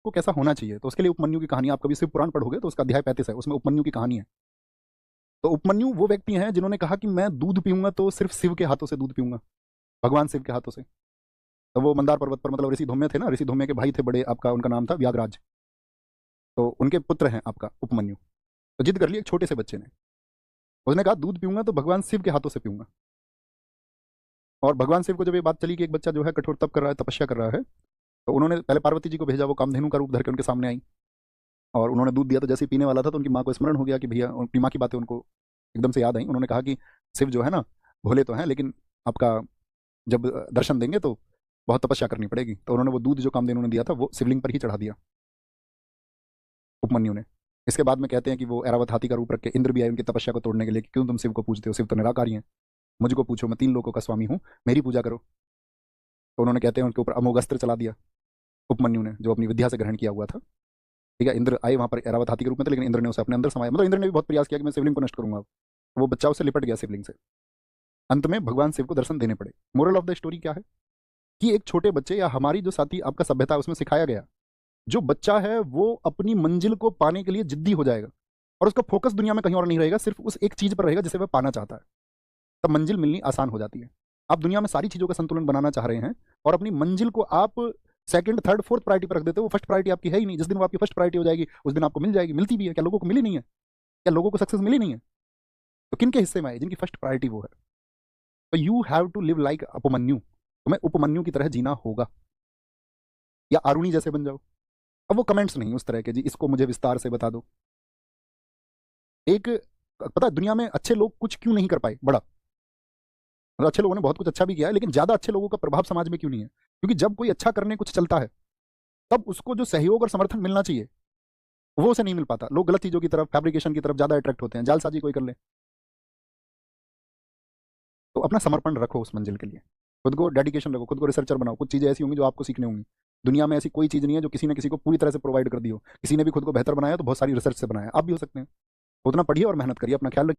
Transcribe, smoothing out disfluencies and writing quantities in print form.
को कैसा होना चाहिए, तो उसके लिए उपमन्यु की कहानी, आप कभी शिव पुराण पढ़ोगे तो उसका अध्याय 35 है, उसमें उपमन्यु की कहानी है। तो उपमन्यु वो व्यक्ति हैं जिन्होंने कहा कि मैं दूध पीऊंगा तो सिर्फ शिव के हाथों से दूध पीऊंगा, भगवान शिव के हाथों से। तो वो मंदार पर्वत पर, मतलब ऋषि धौम्य थे ना, ऋषि धौम्य के भाई थे बड़े, आपका उनका नाम था व्यागराज, तो उनके पुत्र हैं आपका उपमन्यु। तो जिद कर ली एक छोटे से बच्चे ने, उसने कहा दूध पीऊंगा तो भगवान शिव के हाथों से पीऊंगा। और भगवान शिव को जब ये बात चली कि एक बच्चा जो है कठोर तप कर रहा है, तपस्या कर रहा है, तो उन्होंने पहले पार्वती जी को भेजा, वो कामधेनु का रूप धर के उनके सामने आई और उन्होंने दूध दिया। तो जैसे ही पीने वाला था तो उनकी माँ को स्मरण हो गया कि भैया, उनकी माँ की बातें उनको एकदम से याद आई। उन्होंने कहा कि शिव जो है ना, भोले तो हैं लेकिन आपका जब दर्शन देंगे तो बहुत तपस्या करनी पड़ेगी। तो उन्होंने वो दूध जो कामधेनु ने दिया था वो शिवलिंग पर ही चढ़ा दिया उपमन्यु ने। इसके बाद में कहते हैं कि वो ऐरावत हाथी का रूप रख के इंद्र भी आए उनकी तपस्या को तोड़ने के लिए कि क्यों तुम शिव को पूजते हो, शिव तो निराकारी हैं, मुझको पूछो, मैं 3 लोकों का स्वामी हूँ, मेरी पूजा करो। तो उन्होंने कहते हैं उनके ऊपर अमोघ अस्त्र चला दिया उपमन्यु ने, जो अपनी विद्या से ग्रहण किया हुआ था। ठीक है, इंद्र आए वहां पर ऐरावत हाथी के रूप में थे, लेकिन इंद्र ने उसे अपने अंदर समाया, मतलब इंद्र ने भी बहुत प्रयास किया कि मैं शिवलिंग को नष्ट करूंगा। वो बच्चा उससे लिपट गया शिवलिंग से। अंत में भगवान शिव को दर्शन देने पड़े। मोरल ऑफ द स्टोरी क्या है कि एक छोटे बच्चे या हमारी जो साथी आपका सभ्यता है उसमें सिखाया गया, जो बच्चा है वो अपनी मंजिल को पाने के लिए जिद्दी हो जाएगा और उसका फोकस दुनिया में कहीं और नहीं रहेगा, सिर्फ उस एक चीज पर रहेगा जिसे वह पाना चाहता है, तब मंजिल मिलनी आसान हो जाती है। आप दुनिया में सारी चीजों का संतुलन बनाना चाह रहे हैं और अपनी मंजिल को आप सेकंड थर्ड फोर्थ प्रायोरिटी पर रख देते हो, वो फर्स्ट प्रायोरिटी आपकी है ही नहीं। जिस दिन वो आपकी फर्स्ट प्रायोरिटी हो जाएगी उस दिन आपको मिल जाएगी, मिलती भी है। क्या लोगों को मिली नहीं है? क्या लोगों को सक्सेस मिली नहीं है? तो किन के हिस्से में आए? जिनकी फर्स्ट प्रायोरिटी वो है। तो you have to live like Upmanyu, तुम्हें उपमन्यु की तरह जीना होगा, या आरुणि जैसे बन जाओ। अब वो कमेंट्स नहीं उस तरह के जी इसको मुझे विस्तार से बता दो। एक पता है दुनिया में अच्छे लोग कुछ क्यों नहीं कर पाए बड़ा, मतलब अच्छे लोगों ने बहुत कुछ अच्छा भी किया है लेकिन ज्यादा अच्छे लोगों का प्रभाव समाज में क्यों नहीं है? क्योंकि जब कोई अच्छा करने कुछ चलता है तब उसको जो सहयोग और समर्थन मिलना चाहिए वो उसे नहीं मिल पाता। लोग गलत चीजों की तरफ, फैब्रिकेशन की तरफ ज्यादा अट्रैक्ट होते हैं, जालसाजी कोई कर ले। तो अपना समर्पण रखो उस मंजिल के लिए, खुद को डेडिकेशन रखो, खुद को रिसर्चर बनाओ। कुछ चीजें ऐसी होंगी जो आपको सीखने होंगी। दुनिया में ऐसी कोई चीज नहीं है जो किसी ने किसी को पूरी तरह से प्रोवाइड कर दी हो। किसी ने भी खुद को बेहतर बनाया तो बहुत सारी रिसर्च से बनाया, आप भी हो सकते हैं। उतना पढ़िए और मेहनत करिए, अपना ख्याल रखिए।